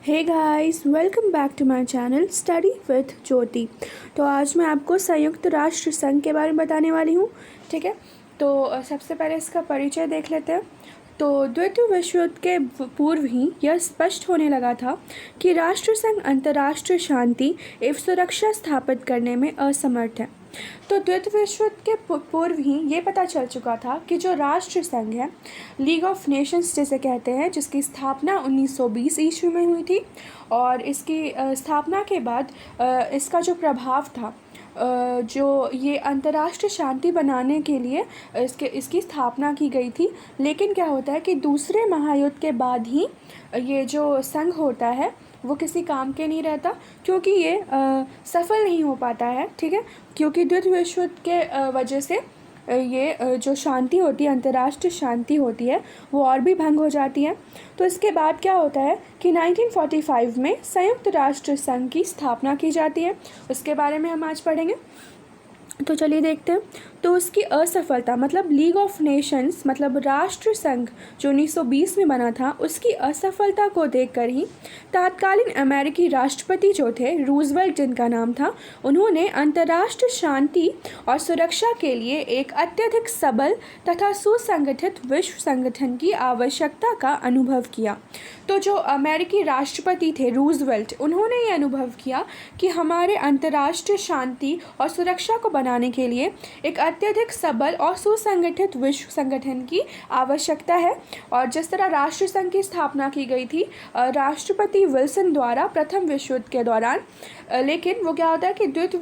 Hey guys, welcome back to my channel study with Jyoti. तो आज मैं आपको संयुक्त राष्ट्र संघ के बारे में बताने वाली हूँ। ठीक है, तो सबसे पहले इसका परिचय देख लेते हैं। तो द्वितीय विश्व युद्ध के पूर्व ही यह स्पष्ट होने लगा था कि राष्ट्रसंघ अंतर्राष्ट्रीय शांति एवं सुरक्षा स्थापित करने में असमर्थ है। तो द्वितीय विश्व युद्ध के पूर्व ही ये पता चल चुका था कि जो राष्ट्र संघ है, लीग ऑफ नेशंस जिसे कहते हैं, जिसकी स्थापना 1920 ईस्वी में हुई थी और इसकी स्थापना के बाद इसका जो प्रभाव था, जो ये अंतर्राष्ट्रीय शांति बनाने के लिए इसकी स्थापना की गई थी। लेकिन क्या होता है कि दूसरे महायुद्ध के बाद ही ये जो संघ होता है वो किसी काम के नहीं रहता, क्योंकि ये सफल नहीं हो पाता है। ठीक है, क्योंकि द्वितीय विश्व युद्ध के वजह से ये जो शांति होती है, अंतर्राष्ट्रीय शांति होती है, वो और भी भंग हो जाती है। तो इसके बाद क्या होता है कि 1945 में संयुक्त राष्ट्र संघ की स्थापना की जाती है। उसके बारे में हम आज पढ़ेंगे। तो चलिए देखते हैं। तो उसकी असफलता, मतलब लीग ऑफ नेशंस मतलब राष्ट्र संघ जो 1920 में बना था, उसकी असफलता को देखकर ही तत्कालीन अमेरिकी राष्ट्रपति जो थे, रूजवेल्ट जिनका नाम था, उन्होंने अंतर्राष्ट्रीय शांति और सुरक्षा के लिए एक अत्यधिक सबल तथा सुसंगठित विश्व संगठन की आवश्यकता का अनुभव किया। तो जो अमेरिकी राष्ट्रपति थे रूजवेल्ट, उन्होंने ये अनुभव किया कि हमारे अंतर्राष्ट्रीय शांति और सुरक्षा को बनाने के लिए एक अत्यधिक सबल और सुसंगठित विश्व संगठन की आवश्यकता है। और जिस तरह राष्ट्र संघ की स्थापना की गई थी राष्ट्रपति विल्सन द्वारा प्रथम विश्व युद्ध के दौरान, लेकिन वो क्या होता है कि द्वितीय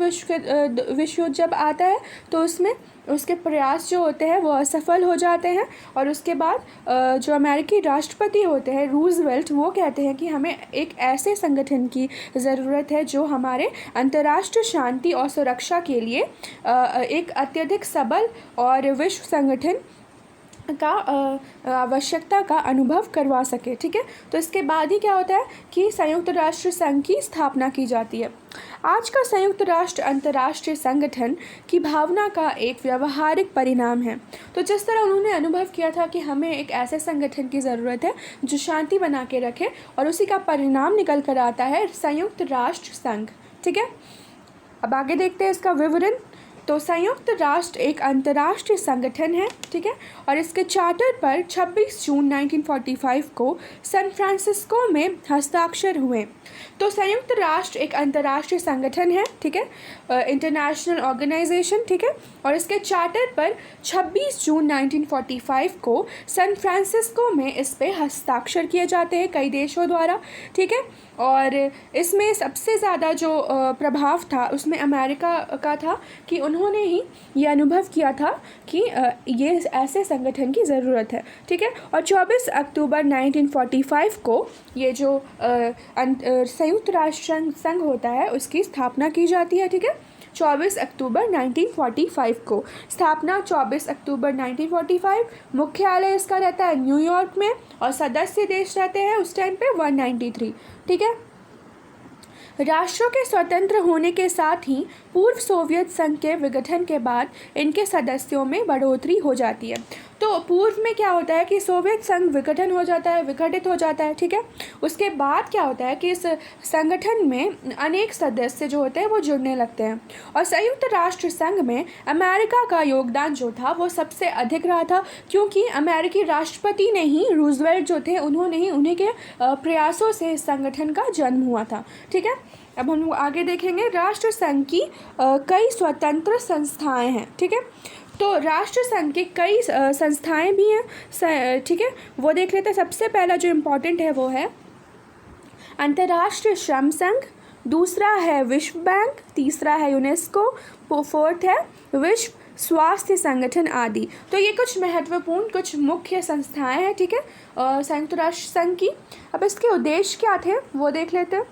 विश्व युद्ध जब आता है तो उसमें उसके प्रयास जो होते हैं वो असफल हो जाते हैं। और उसके बाद जो अमेरिकी राष्ट्रपति होते हैं रूजवेल्ट, वो कहते हैं कि हमें एक ऐसे संगठन की ज़रूरत है जो हमारे अंतर्राष्ट्रीय शांति और सुरक्षा के लिए एक अत्यधिक सबल और विश्व संगठन का आवश्यकता का अनुभव करवा सके। ठीक है, तो इसके बाद ही क्या होता है कि संयुक्त राष्ट्र संघ की स्थापना की जाती है। आज का संयुक्त राष्ट्र अंतर्राष्ट्रीय संगठन की भावना का एक व्यावहारिक परिणाम है। तो जिस तरह उन्होंने अनुभव किया था कि हमें एक ऐसे संगठन की ज़रूरत है जो शांति बना के रखे, और उसी का परिणाम निकल कर आता है संयुक्त राष्ट्र संघ। ठीक है, अब आगे देखते हैं इसका विवरण। तो संयुक्त राष्ट्र एक अंतर्राष्ट्रीय संगठन है। ठीक है, और इसके चार्टर पर 26 जून 1945 को सैन फ्रांसिस्को में हस्ताक्षर हुए। तो संयुक्त राष्ट्र एक अंतर्राष्ट्रीय संगठन है। ठीक है, इंटरनेशनल ऑर्गेनाइजेशन। ठीक है, और इसके चार्टर पर 26 जून 1945 को सैन फ्रांसिस्को में इस पे हस्ताक्षर किए जाते हैं कई देशों द्वारा। ठीक है, और इसमें सबसे ज़्यादा जो प्रभाव था उसमें अमेरिका का था कि उन्होंने ही ये अनुभव किया था कि ये ऐसे संगठन की ज़रूरत है। ठीक है, और 24 अक्टूबर 1945 को ये जो संयुक्त राष्ट्र संघ होता है उसकी स्थापना की जाती है। ठीक है, 24 अक्टूबर 1945 को स्थापना, 24 अक्टूबर 1945। मुख्यालय इसका रहता है न्यूयॉर्क में और सदस्य देश रहते हैं उस टाइम पे 193। ठीक है, राष्ट्रों के स्वतंत्र होने के साथ ही पूर्व सोवियत संघ के विघटन के बाद इनके सदस्यों में बढ़ोतरी हो जाती है। तो पूर्व में क्या होता है कि सोवियत संघ विघटन हो जाता है, विघटित हो जाता है। ठीक है, उसके बाद क्या होता है कि इस संगठन में अनेक सदस्य जो होते हैं वो जुड़ने लगते हैं। और संयुक्त राष्ट्र संघ में अमेरिका का योगदान जो था वो सबसे अधिक रहा था, क्योंकि अमेरिकी राष्ट्रपति ने ही, रूजवेल्ट जो थे, उन्होंने ही, उन्हीं के प्रयासों से इस संगठन का जन्म हुआ था। ठीक है, अब हम आगे देखेंगे। राष्ट्र संघ की कई स्वतंत्र संस्थाएं हैं। ठीक है, तो राष्ट्र संघ की कई संस्थाएं भी हैं। ठीक है, वो देख लेते हैं। सबसे पहला जो इम्पोर्टेंट है वो है अंतर्राष्ट्रीय श्रम संघ, दूसरा है विश्व बैंक, तीसरा है यूनेस्को, फोर्थ है विश्व स्वास्थ्य संगठन आदि। तो ये कुछ महत्वपूर्ण, कुछ मुख्य संस्थाएं हैं। ठीक है, संयुक्त राष्ट्र संघ की। अब इसके उद्देश्य क्या थे वो देख लेते हैं।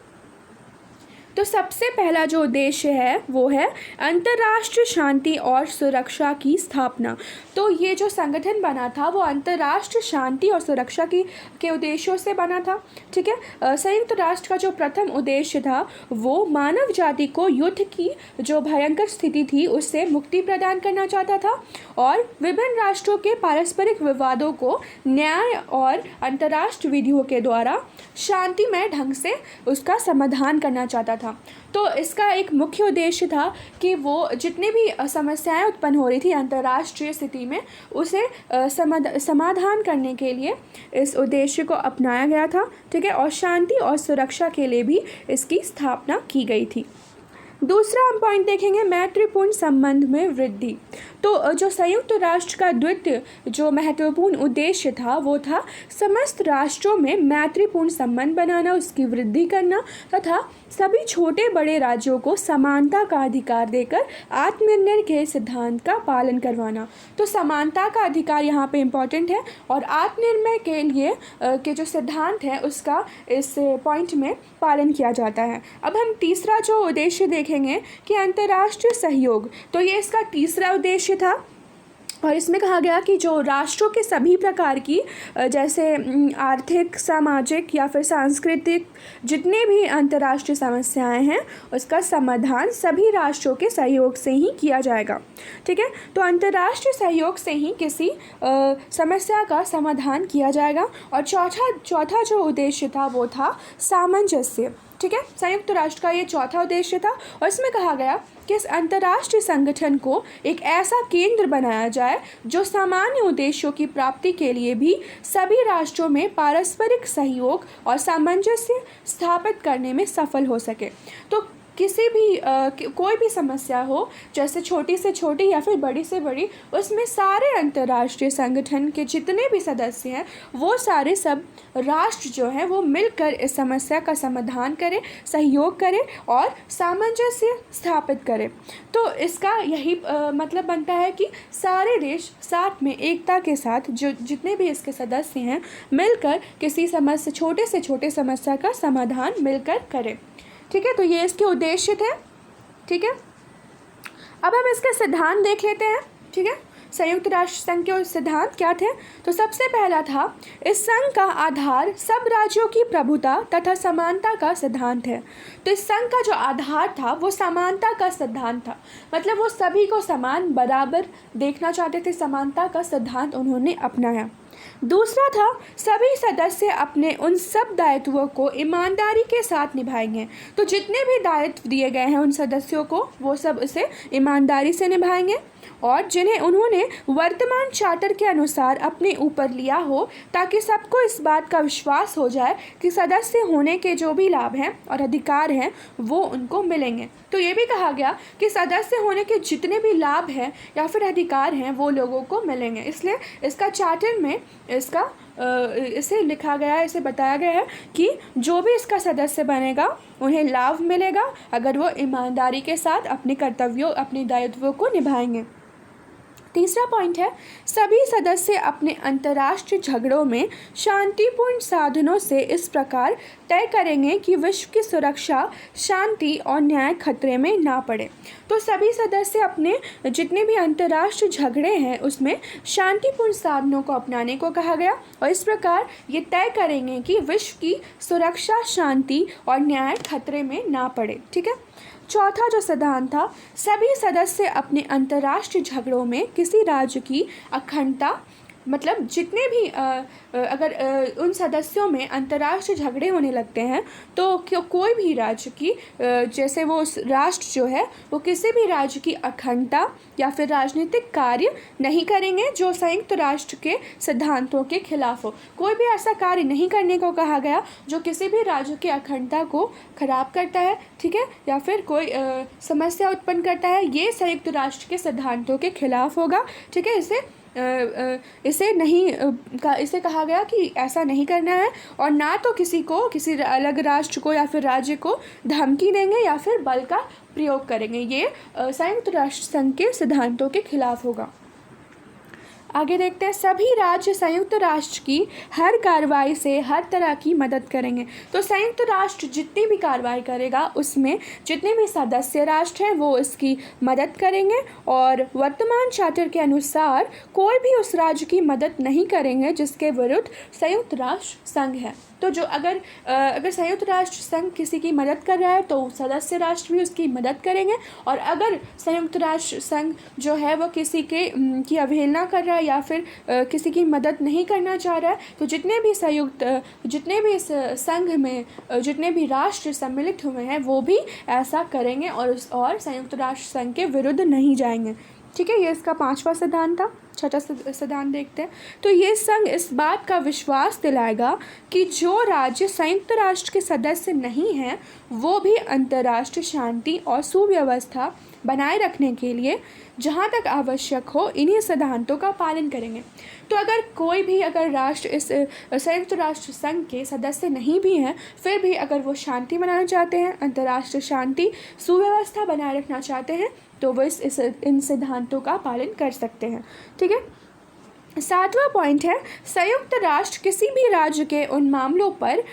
तो सबसे पहला जो उद्देश्य है वो है अंतर्राष्ट्रीय शांति और सुरक्षा की स्थापना। तो ये जो संगठन बना था वो अंतर्राष्ट्रीय शांति और सुरक्षा के उद्देश्यों से बना था। ठीक है, संयुक्त राष्ट्र का जो प्रथम उद्देश्य था वो मानव जाति को युद्ध की जो भयंकर स्थिति थी उससे मुक्ति प्रदान करना चाहता था और विभिन्न राष्ट्रों के पारस्परिक विवादों को न्याय और अंतर्राष्ट्रीय विधियों के द्वारा शांतिमय ढंग से उसका समाधान करना चाहता था। तो इसका एक मुख्य उद्देश्य था कि वो जितनी भी समस्याएं उत्पन्न हो रही थी अंतर्राष्ट्रीय स्थिति में, उसे समाधान करने के लिए इस उद्देश्य को अपनाया गया था, ठीक है। और शांति और सुरक्षा के लिए भी इसकी स्थापना की गई थी। दूसरा हम पॉइंट देखेंगे, मैत्रीपूर्ण संबंध में वृद्धि। तो जो संयुक्त राष्ट्र का द्वितीय जो महत्वपूर्ण उद्देश्य था वो था समस्त राष्ट्रों में मैत्रीपूर्ण संबंध बनाना, उसकी वृद्धि करना तथा सभी छोटे बड़े राज्यों को समानता का अधिकार देकर आत्मनिर्भर के सिद्धांत का पालन करवाना। तो समानता का अधिकार यहाँ पे इम्पॉर्टेंट है और आत्मनिर्भर के लिए के जो सिद्धांत है उसका इस पॉइंट में पालन किया जाता है। अब हम तीसरा जो उद्देश्य देखेंगे कि अंतर्राष्ट्रीय सहयोग। तो ये इसका तीसरा उद्देश्य था और इसमें कहा गया कि जो राष्ट्रों के सभी प्रकार की जैसे आर्थिक, सामाजिक या फिर सांस्कृतिक जितने भी अंतर्राष्ट्रीय समस्याएं हैं उसका समाधान सभी राष्ट्रों के सहयोग से ही किया जाएगा, ठीक है। तो अंतर्राष्ट्रीय सहयोग से ही किसी समस्या का समाधान किया जाएगा। और चौथा जो उद्देश्य था वो था सामंजस्य, ठीक है। संयुक्त राष्ट्र का ये चौथा उद्देश्य था और इसमें कहा गया कि इस अंतर्राष्ट्रीय संगठन को एक ऐसा केंद्र बनाया जाए जो सामान्य उद्देश्यों की प्राप्ति के लिए भी सभी राष्ट्रों में पारस्परिक सहयोग और सामंजस्य स्थापित करने में सफल हो सके। तो किसी भी कोई भी समस्या हो, जैसे छोटी से छोटी या फिर बड़ी से बड़ी, उसमें सारे अंतर्राष्ट्रीय संगठन के जितने भी सदस्य हैं वो सारे सब राष्ट्र जो हैं वो मिलकर इस समस्या का समाधान करें, सहयोग करें और सामंजस्य स्थापित करें। तो इसका यही मतलब बनता है कि सारे देश साथ में एकता के साथ जो जितने भी इसके सदस्य हैं मिलकर किसी समस्या, छोटे से छोटे समस्या का समाधान मिलकर करें, ठीक है। तो ये इसके उद्देश्य थे, ठीक है। अब हम इसके सिद्धांत देख लेते हैं, ठीक है। संयुक्त राष्ट्र संघ के सिद्धांत क्या थे? तो सबसे पहला था, इस संघ का आधार सब राज्यों की प्रभुता तथा समानता का सिद्धांत है। तो इस संघ का जो आधार था वो समानता का सिद्धांत था, मतलब वो सभी को समान बराबर देखना चाहते थे, समानता का सिद्धांत उन्होंने अपनाया। दूसरा था, सभी सदस्य अपने उन सब दायित्वों को ईमानदारी के साथ निभाएंगे। तो जितने भी दायित्व दिए गए हैं उन सदस्यों को वो सब इसे ईमानदारी से निभाएंगे और जिन्हें उन्होंने वर्तमान चार्टर के अनुसार अपने ऊपर लिया हो, ताकि सबको इस बात का विश्वास हो जाए कि सदस्य होने के जो भी लाभ हैं और अधिकार हैं वो उनको मिलेंगे। तो ये भी कहा गया कि सदस्य होने के जितने भी लाभ हैं या फिर अधिकार हैं वो लोगों को मिलेंगे। इसलिए इसका चार्टर में इसे लिखा गया है, इसे बताया गया है कि जो भी इसका सदस्य बनेगा उन्हें लाभ मिलेगा अगर वो ईमानदारी के साथ अपने कर्तव्यों, अपने दायित्वों को निभाएंगे। तीसरा पॉइंट है, सभी सदस्य अपने अंतर्राष्ट्रीय झगड़ों में शांतिपूर्ण साधनों से इस प्रकार तय करेंगे कि विश्व की सुरक्षा, शांति और न्याय खतरे में ना पड़े। तो सभी सदस्य अपने जितने भी अंतर्राष्ट्रीय झगड़े हैं उसमें शांतिपूर्ण साधनों को अपनाने को कहा गया और इस प्रकार ये तय करेंगे कि विश्व की सुरक्षा, शांति और न्याय खतरे में ना पड़े, ठीक है। चौथा जो सिद्धांत था, सभी सदस्य अपने अंतर्राष्ट्रीय झगड़ों में किसी राज्य की अखंडता, मतलब जितने भी अगर उन सदस्यों में अंतर्राष्ट्रीय झगड़े होने लगते हैं तो कोई भी राज्य की जैसे वो राष्ट्र जो है वो किसी भी राज्य की अखंडता या फिर राजनीतिक कार्य नहीं करेंगे जो संयुक्त राष्ट्र के सिद्धांतों के खिलाफ हो। कोई भी ऐसा कार्य नहीं करने को कहा गया जो किसी भी राज्य की अखंडता को खराब करता है, ठीक है, या फिर कोई समस्या उत्पन्न करता है, ये संयुक्त राष्ट्र के सिद्धांतों के खिलाफ होगा, ठीक है। इसे कहा गया कि ऐसा नहीं करना है और ना तो किसी अलग राष्ट्र को या फिर राज्य को धमकी देंगे या फिर बल का प्रयोग करेंगे। ये संयुक्त राष्ट्र संघ के सिद्धांतों के खिलाफ होगा। आगे देखते हैं, सभी राज्य संयुक्त राष्ट्र की हर कार्रवाई से हर तरह की मदद करेंगे। तो संयुक्त राष्ट्र जितनी भी कार्रवाई करेगा उसमें जितने भी सदस्य राष्ट्र हैं वो इसकी मदद करेंगे और वर्तमान चार्टर के अनुसार कोई भी उस राज्य की मदद नहीं करेंगे जिसके विरुद्ध संयुक्त राष्ट्र संघ है। तो जो अगर संयुक्त राष्ट्र संघ किसी की मदद कर रहा है तो सदस्य राष्ट्र भी उसकी मदद करेंगे, और अगर संयुक्त राष्ट्र संघ जो है वो किसी की अवहेलना कर रहा है या फिर किसी की मदद नहीं करना चाह रहा है, तो जितने भी इस संघ में जितने भी राष्ट्र सम्मिलित हुए हैं वो भी ऐसा करेंगे और संयुक्त राष्ट्र संघ के विरुद्ध नहीं जाएंगे। ठीक है, ये इसका 5वां सिद्धांत था। छठा सिद्धांत देखते हैं। तो ये संघ इस बात का विश्वास दिलाएगा कि जो राज्य संयुक्त राष्ट्र के सदस्य नहीं हैं वो भी अंतर्राष्ट्रीय शांति और सुव्यवस्था बनाए रखने के लिए जहाँ तक आवश्यक हो इन्हीं सिद्धांतों का पालन करेंगे। तो अगर राष्ट्र इस संयुक्त राष्ट्र संघ के सदस्य नहीं भी हैं, फिर भी अगर वो शांति बनाना चाहते हैं, अंतर्राष्ट्रीय शांति सुव्यवस्था बनाए रखना चाहते हैं, तो वो इन सिद्धांतों का पालन कर सकते हैं। ठीक है, 7वां पॉइंट है, संयुक्त राष्ट्र किसी भी राज्य के उन मामलों पर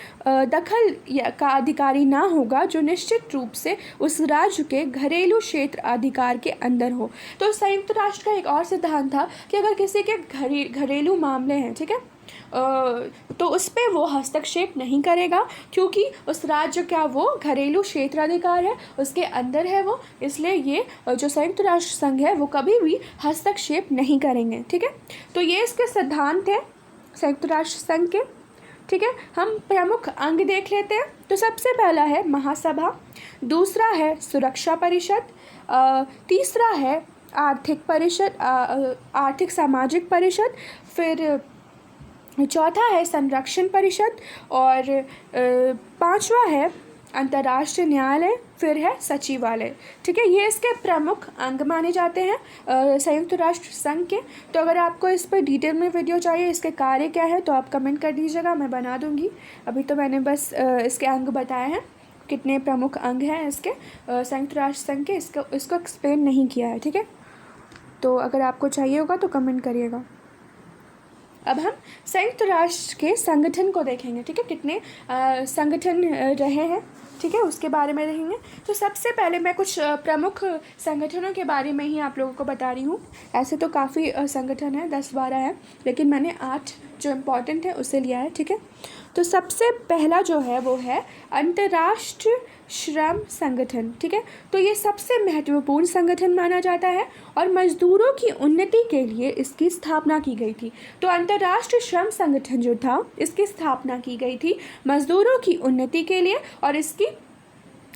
दखल का अधिकारी ना होगा जो निश्चित रूप से उस राज्य के घरेलू क्षेत्र अधिकार के अंदर हो। तो संयुक्त राष्ट्र का एक और सिद्धांत था कि अगर किसी के घरेलू मामले हैं, ठीक है, तो उस पर वो हस्तक्षेप नहीं करेगा, क्योंकि उस राज्य का वो घरेलू क्षेत्र अधिकार है, उसके अंदर है वो, इसलिए ये जो संयुक्त राष्ट्र संघ है वो कभी भी हस्तक्षेप नहीं करेंगे। ठीक है, तो ये इसके सिद्धांत है संयुक्त राष्ट्र संघ के। ठीक है, हम प्रमुख अंग देख लेते हैं। तो सबसे पहला है महासभा, दूसरा है सुरक्षा परिषद, तीसरा है आर्थिक परिषद, आर्थिक सामाजिक परिषद, फिर चौथा है संरक्षण परिषद, और 5वां है अंतर्राष्ट्रीय न्यायालय, फिर है सचिवालय। ठीक है, ये इसके प्रमुख अंग माने जाते हैं संयुक्त राष्ट्र संघ के। तो अगर आपको इस पर डिटेल में वीडियो चाहिए, इसके कार्य क्या है, तो आप कमेंट कर दीजिएगा, मैं बना दूंगी। अभी तो मैंने बस इसके अंग बताए हैं, कितने प्रमुख अंग हैं इसके संयुक्त राष्ट्र संघ के, इसको एक्सप्लेन नहीं किया है। ठीक है, तो अगर आपको चाहिए होगा तो कमेंट करिएगा। अब हम संयुक्त राष्ट्र के संगठन को देखेंगे। ठीक है, कितने संगठन रहे हैं, ठीक है, उसके बारे में देखेंगे। तो सबसे पहले मैं कुछ प्रमुख संगठनों के बारे में ही आप लोगों को बता रही हूँ। ऐसे तो काफ़ी संगठन है, 10-12 है, लेकिन मैंने 8 जो इम्पोर्टेंट है उसे लिया है। ठीक है, तो सबसे पहला जो है वो है अंतर्राष्ट्रीय श्रम संगठन। ठीक है, तो ये सबसे महत्वपूर्ण संगठन माना जाता है और मजदूरों की उन्नति के लिए इसकी स्थापना की गई थी। तो अंतर्राष्ट्रीय श्रम संगठन जो था, इसकी स्थापना की गई थी मजदूरों की उन्नति के लिए, और इस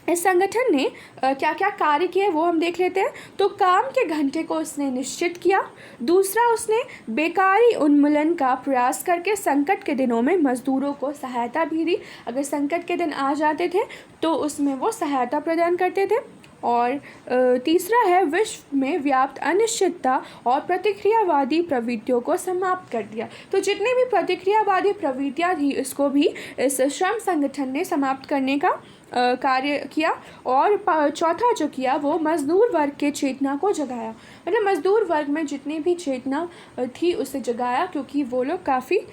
संगठन ने क्या क्या कार्य किए वो हम देख लेते हैं। तो काम के घंटे को उसने निश्चित किया, दूसरा उसने बेकारी उन्मूलन का प्रयास करके संकट के दिनों में मजदूरों को सहायता भी दी। अगर संकट के दिन आ जाते थे तो उसमें वो सहायता प्रदान करते थे। और तीसरा है विश्व में व्याप्त अनिश्चितता और प्रतिक्रियावादी प्रवृत्तियों को समाप्त कर दिया। तो जितनी भी प्रतिक्रियावादी प्रवृत्तियाँ थी इसको भी इस श्रम संगठन ने समाप्त करने का कार्य किया। और चौथा जो किया वो मजदूर वर्ग के चेतना को जगाया, मतलब मजदूर वर्ग में जितनी भी चेतना थी उसे जगाया, क्योंकि वो लोग काफ़ी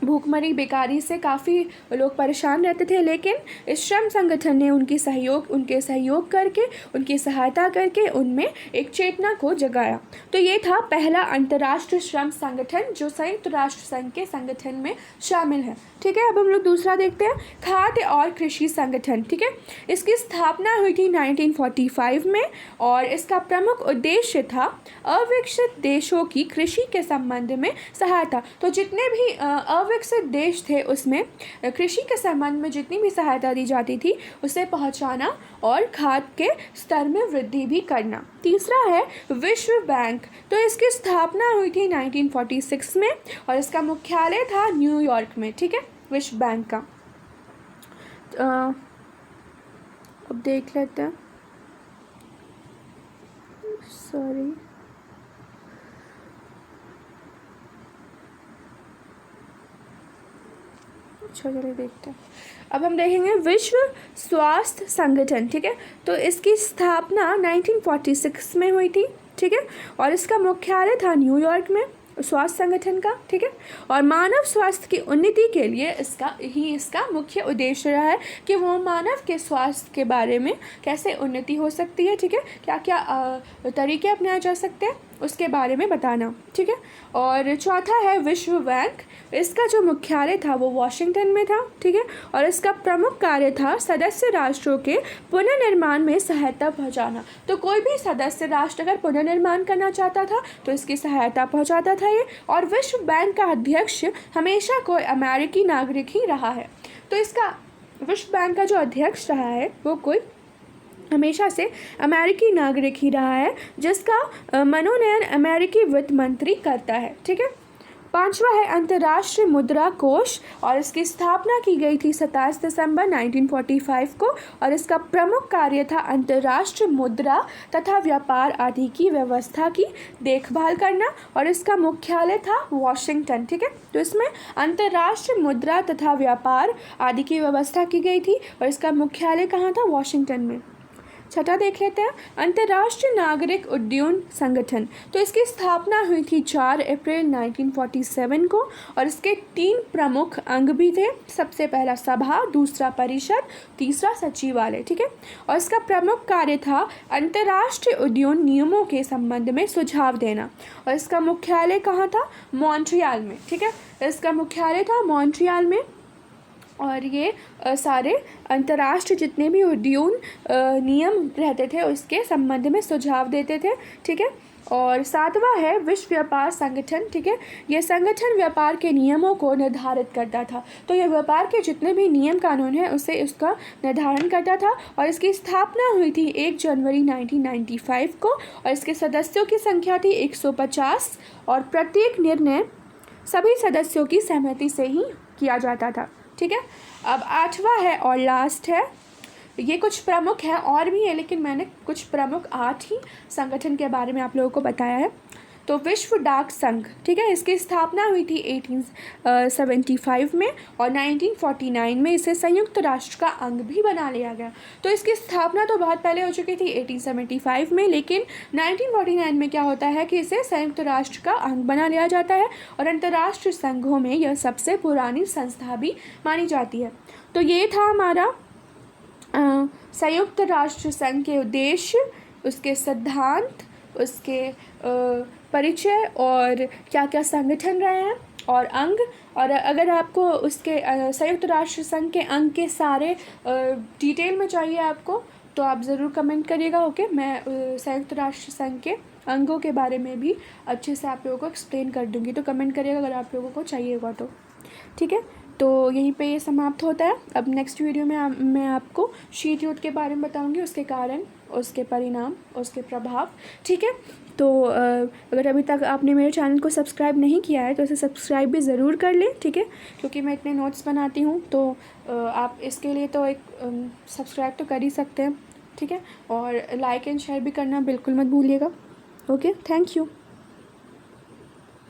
भूखमरी बेकारी से काफ़ी लोग परेशान रहते थे। लेकिन इस श्रम संगठन ने उनके सहयोग करके, उनकी सहायता करके उनमें एक चेतना को जगाया। तो ये था पहला अंतर्राष्ट्रीय श्रम संगठन जो संयुक्त राष्ट्र संघ के संगठन में शामिल है। ठीक है, अब हम लोग दूसरा देखते हैं, खाद्य और कृषि संगठन। ठीक है, इसकी स्थापना हुई थी 1945 में और इसका प्रमुख उद्देश्य था अविकसित देशों की कृषि के संबंध में सहायता। तो जितने भी अविकसित देश थे उसमें कृषि के संबंध में जितनी भी सहायता दी जाती थी उसे पहुंचाना और खाद्य के स्तर में वृद्धि भी करना। तीसरा है विश्व बैंक। तो इसकी स्थापना हुई थी 1946 में और इसका मुख्यालय था न्यूयॉर्क में। ठीक है, विश्व बैंक का। अब देख लेते हैं, सॉरी, चलिए देखते हैं। अब हम देखेंगे विश्व स्वास्थ्य संगठन। ठीक है, तो इसकी स्थापना 1946 में हुई थी। ठीक है, और इसका मुख्यालय था न्यूयॉर्क में स्वास्थ्य संगठन का। ठीक है, और मानव स्वास्थ्य की उन्नति के लिए इसका मुख्य उद्देश्य रहा है कि वो मानव के स्वास्थ्य के बारे में कैसे उन्नति हो सकती है। ठीक है, क्या क्या तरीके अपनाए जा सकते हैं उसके बारे में बताना, ठीक है। और चौथा है विश्व बैंक। इसका जो मुख्यालय था वो वॉशिंगटन में था, ठीक है। और इसका प्रमुख कार्य था सदस्य राष्ट्रों के पुनर्निर्माण में सहायता पहुंचाना। तो कोई भी सदस्य राष्ट्र अगर पुनर्निर्माण करना चाहता था तो इसकी सहायता पहुंचाता था ये। और विश्व बैंक का अध्यक्ष हमेशा कोई अमेरिकी नागरिक ही रहा है। तो इसका विश्व बैंक का जो अध्यक्ष रहा है वो कोई हमेशा से अमेरिकी नागरिक ही रहा है, जिसका मनोनयन अमेरिकी वित्त मंत्री करता है, ठीक है। पांचवा है अंतर्राष्ट्रीय मुद्रा कोष, और इसकी स्थापना की गई थी 27 दिसंबर 1945 को। और इसका प्रमुख कार्य था अंतर्राष्ट्रीय मुद्रा तथा व्यापार आदि की व्यवस्था की देखभाल करना, और इसका मुख्यालय था वॉशिंगटन, ठीक है। तो इसमें अंतर्राष्ट्रीय मुद्रा तथा व्यापार आदि की व्यवस्था की गई थी और इसका मुख्यालय कहाँ था? वॉशिंगटन में। छठा देख लेते हैं अंतर्राष्ट्रीय नागरिक उड्डयन संगठन। तो इसकी स्थापना हुई थी 4 अप्रैल 1947 को, और इसके 3 प्रमुख अंग भी थे। सबसे पहला सभा, दूसरा परिषद, तीसरा सचिवालय, ठीक है। और इसका प्रमुख कार्य था अंतर्राष्ट्रीय उड्डयन नियमों के संबंध में सुझाव देना, और इसका मुख्यालय कहाँ था? मॉन्ट्रियल में, ठीक है। इसका मुख्यालय था मॉन्ट्रियल में। और ये सारे अंतर्राष्ट्रीय जितने भी उड्डयन नियम रहते थे उसके संबंध में सुझाव देते थे, ठीक है। और सातवां है विश्व व्यापार संगठन, ठीक है। ये संगठन व्यापार के नियमों को निर्धारित करता था। तो ये व्यापार के जितने भी नियम कानून हैं उसे उसका निर्धारण करता था, और इसकी स्थापना हुई थी 1 जनवरी 1995 को, और इसके सदस्यों की संख्या थी 150, और प्रत्येक निर्णय सभी सदस्यों की सहमति से ही किया जाता था, ठीक है। अब 8वां है और लास्ट है, ये कुछ प्रमुख हैं और भी है, लेकिन मैंने कुछ प्रमुख 8 ही संगठन के बारे में आप लोगों को बताया है। तो विश्व डाक संघ, ठीक है, इसकी स्थापना हुई थी 1875 में, और 1949 में इसे संयुक्त राष्ट्र का अंग भी बना लिया गया। तो इसकी स्थापना तो बहुत पहले हो चुकी थी 1875 में, लेकिन 1949 में क्या होता है कि इसे संयुक्त राष्ट्र का अंग बना लिया जाता है, और अंतर्राष्ट्रीय संघों में यह सबसे पुरानी संस्था भी मानी जाती है। तो ये था हमारा संयुक्त राष्ट्र संघ के उद्देश्य, उसके सिद्धांत, उसके परिचय और क्या क्या संगठन रहे हैं और अंग। और अगर आपको उसके संयुक्त राष्ट्र संघ के अंग के सारे डिटेल में चाहिए आपको, तो आप ज़रूर कमेंट करिएगा, ओके। मैं संयुक्त राष्ट्र संघ के अंगों के बारे में भी अच्छे से आप लोगों को एक्सप्लेन कर दूँगी, तो कमेंट करिएगा अगर आप लोगों को चाहिएगा तो, ठीक है। तो यहीं पे ये समाप्त होता है। अब नेक्स्ट वीडियो में मैं आपको शीत युद्ध के बारे में बताऊंगी, उसके कारण, उसके परिणाम, उसके प्रभाव, ठीक है। तो अगर अभी तक आपने मेरे चैनल को सब्सक्राइब नहीं किया है तो इसे सब्सक्राइब भी ज़रूर कर लें, ठीक है, क्योंकि मैं इतने नोट्स बनाती हूँ। तो आप इसके लिए तो एक सब्सक्राइब तो कर ही सकते हैं, ठीक है। और लाइक एंड शेयर भी करना बिल्कुल मत भूलिएगा, ओके। Thank you.